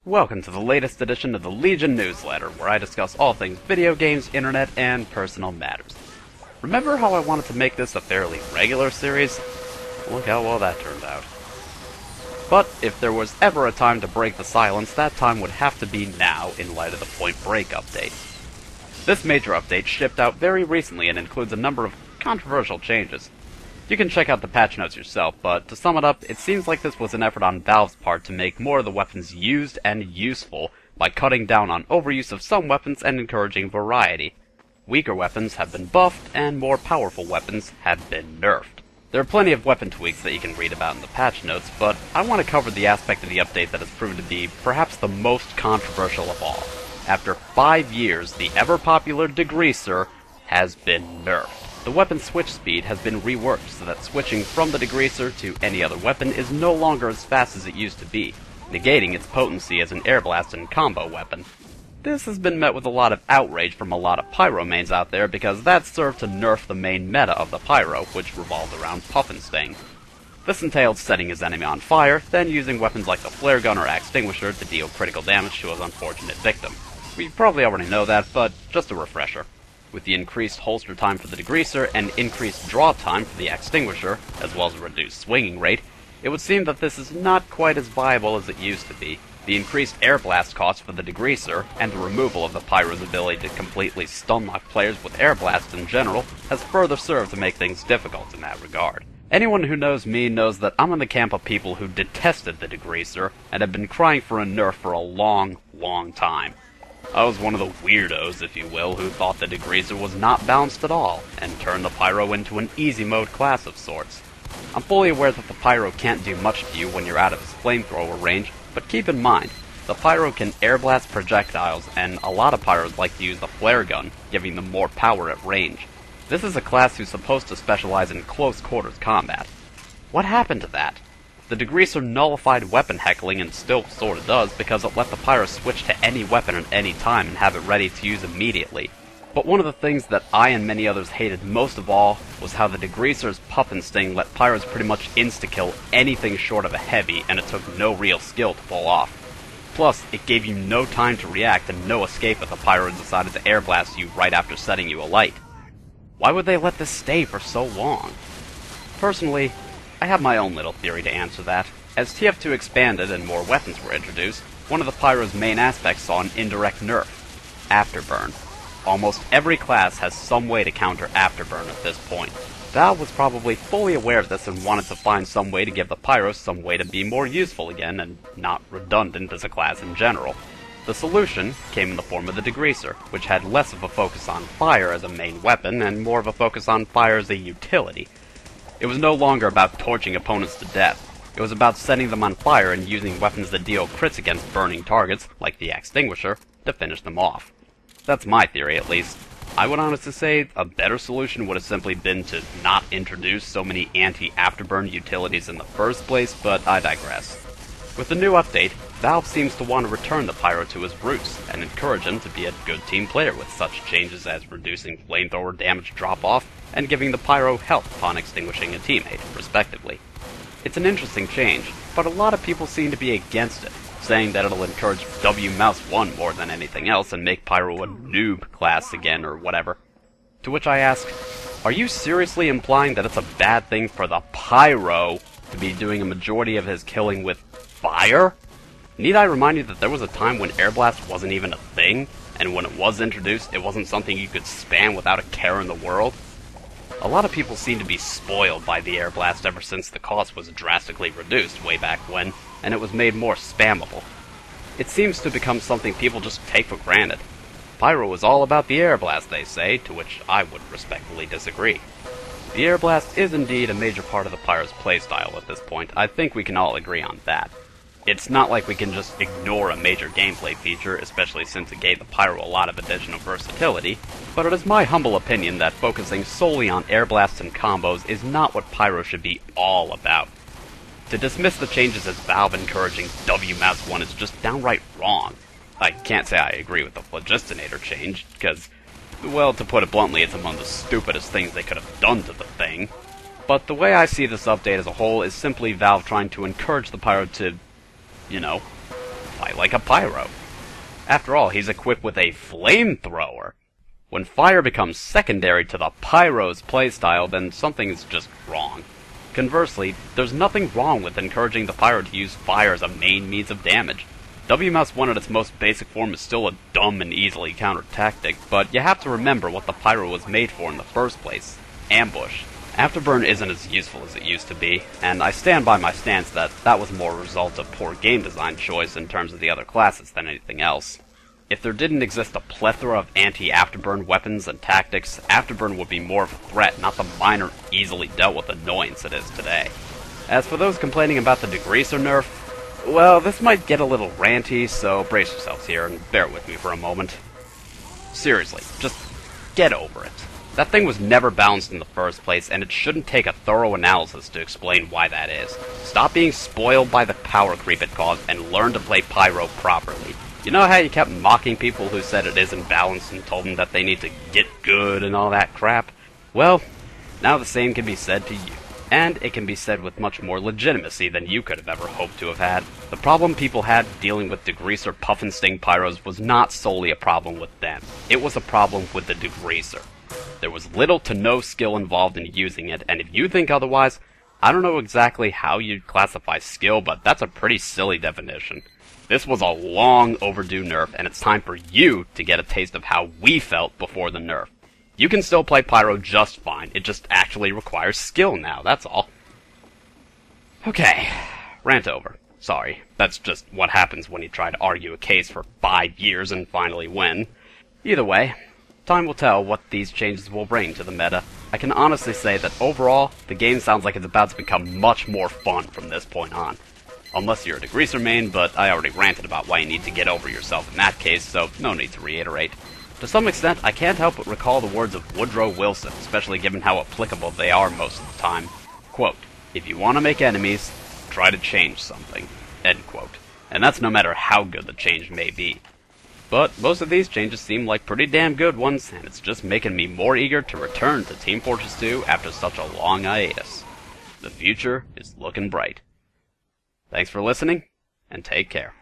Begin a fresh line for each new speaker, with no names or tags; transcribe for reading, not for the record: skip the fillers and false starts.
Welcome to the latest edition of the Legion newsletter, where I discuss all things video games, internet, and personal matters. Remember how I wanted to make this a fairly regular series? Look how well that turned out. But if there was ever a time to break the silence, that time would have to be now, in light of the Point Break update. This major update shipped out very recently and includes a number of controversial changes. You can check out the patch notes yourself, but to sum it up, it seems like this was an effort on Valve's part to make more of the weapons used and useful by cutting down on overuse of some weapons and encouraging variety. Weaker weapons have been buffed, and more powerful weapons have been nerfed. There are plenty of weapon tweaks that you can read about in the patch notes, but I want to cover the aspect of the update that has proven to be perhaps the most controversial of all. After 5 years, the ever-popular Degreaser has been nerfed. The weapon switch speed has been reworked so that switching from the Degreaser to any other weapon is no longer as fast as it used to be, negating its potency as an air blast and combo weapon. This has been met with a lot of outrage from a lot of Pyro mains out there because that served to nerf the main meta of the Pyro, which revolved around Puff and Sting. This entailed setting his enemy on fire, then using weapons like the flare gun or extinguisher to deal critical damage to his unfortunate victim. We probably already know that, but just a refresher. With the increased holster time for the Degreaser and increased draw time for the extinguisher, as well as a reduced swinging rate, it would seem that this is not quite as viable as it used to be. The increased air blast cost for the Degreaser, and the removal of the Pyro's ability to completely stunlock players with air blasts in general, has further served to make things difficult in that regard. Anyone who knows me knows that I'm in the camp of people who detested the Degreaser, and have been crying for a nerf for a long, long time. I was one of the weirdos, if you will, who thought the Degreaser was not balanced at all, and turned the Pyro into an easy mode class of sorts. I'm fully aware that the Pyro can't do much to you when you're out of his flamethrower range, but keep in mind, the Pyro can air blast projectiles, and a lot of Pyros like to use the flare gun, giving them more power at range. This is a class who's supposed to specialize in close quarters combat. What happened to that? The Degreaser nullified weapon heckling and still sorta does because it let the Pyro switch to any weapon at any time and have it ready to use immediately. But one of the things that I and many others hated most of all was how the Degreaser's Puff and Sting let Pyros pretty much insta-kill anything short of a heavy, and it took no real skill to pull off. Plus, it gave you no time to react and no escape if the Pyro decided to air blast you right after setting you alight. Why would they let this stay for so long? Personally, I have my own little theory to answer that. As TF2 expanded and more weapons were introduced, one of the Pyro's main aspects saw an indirect nerf: Afterburn. Almost every class has some way to counter Afterburn at this point. Valve was probably fully aware of this and wanted to find some way to give the Pyro some way to be more useful again and not redundant as a class in general. The solution came in the form of the Degreaser, which had less of a focus on fire as a main weapon and more of a focus on fire as a utility. It was no longer about torching opponents to death. It was about setting them on fire and using weapons that deal crits against burning targets, like the extinguisher, to finish them off. That's my theory, at least. I would honestly say a better solution would have simply been to not introduce so many anti-afterburn utilities in the first place, but I digress. With the new update, Valve seems to want to return the Pyro to his roots, and encourage him to be a good team player with such changes as reducing flamethrower damage drop-off, and giving the Pyro health upon extinguishing a teammate, respectively. It's an interesting change, but a lot of people seem to be against it, saying that it'll encourage W-Mouse 1 more than anything else and make Pyro a noob class again or whatever. To which I ask, are you seriously implying that it's a bad thing for the Pyro to be doing a majority of his killing with fire? Need I remind you that there was a time when Air Blast wasn't even a thing, and when it was introduced, it wasn't something you could spam without a care in the world? A lot of people seem to be spoiled by the Air Blast ever since the cost was drastically reduced way back when, and it was made more spammable. It seems to become something people just take for granted. Pyro is all about the Air Blast, they say, to which I would respectfully disagree. The Air Blast is indeed a major part of the Pyro's playstyle at this point. I think we can all agree on that. It's not like we can just ignore a major gameplay feature, especially since it gave the Pyro a lot of additional versatility, but it is my humble opinion that focusing solely on air blasts and combos is not what Pyro should be all about. To dismiss the changes as Valve encouraging W-Mouse 1 is just downright wrong. I can't say I agree with the Phlogistonator change, because, well, to put it bluntly, it's among the stupidest things they could have done to the thing. But the way I see this update as a whole is simply Valve trying to encourage the Pyro to, you know, fight fight like a Pyro. After all, he's equipped with a flamethrower. When fire becomes secondary to the Pyro's playstyle, then something is just wrong. Conversely, there's nothing wrong with encouraging the Pyro to use fire as a main means of damage. WMS1 at its most basic form is still a dumb and easily countered tactic, but you have to remember what the Pyro was made for in the first place: ambush. Afterburn isn't as useful as it used to be, and I stand by my stance that that was more a result of poor game design choice in terms of the other classes than anything else. If there didn't exist a plethora of anti-afterburn weapons and tactics, afterburn would be more of a threat, not the minor, easily dealt with annoyance it is today. As for those complaining about the Degreaser Nerf, well, this might get a little ranty, so brace yourselves here and bear with me for a moment. Seriously, just get over it. That thing was never balanced in the first place, and it shouldn't take a thorough analysis to explain why that is. Stop being spoiled by the power creep it caused, and learn to play Pyro properly. You know how you kept mocking people who said it isn't balanced and told them that they need to get good and all that crap? Well, now the same can be said to you. And it can be said with much more legitimacy than you could have ever hoped to have had. The problem people had dealing with Degreaser Puff and Sting Pyros was not solely a problem with them. It was a problem with the Degreaser. There was little to no skill involved in using it, and if you think otherwise, I don't know exactly how you'd classify skill, but that's a pretty silly definition. This was a long overdue nerf, and it's time for you to get a taste of how we felt before the nerf. You can still play Pyro just fine, it just actually requires skill now, that's all. Okay, rant over. Sorry, that's just what happens when you try to argue a case for 5 years and finally win. Either way, time will tell what these changes will bring to the meta. I can honestly say that overall, the game sounds like it's about to become much more fun from this point on. Unless you're a Degreaser main, but I already ranted about why you need to get over yourself in that case, so no need to reiterate. To some extent, I can't help but recall the words of Woodrow Wilson, especially given how applicable they are most of the time. Quote, "If you want to make enemies, try to change something." End quote. And that's no matter how good the change may be. But most of these changes seem like pretty damn good ones, and it's just making me more eager to return to Team Fortress 2 after such a long hiatus. The future is looking bright. Thanks for listening, and take care.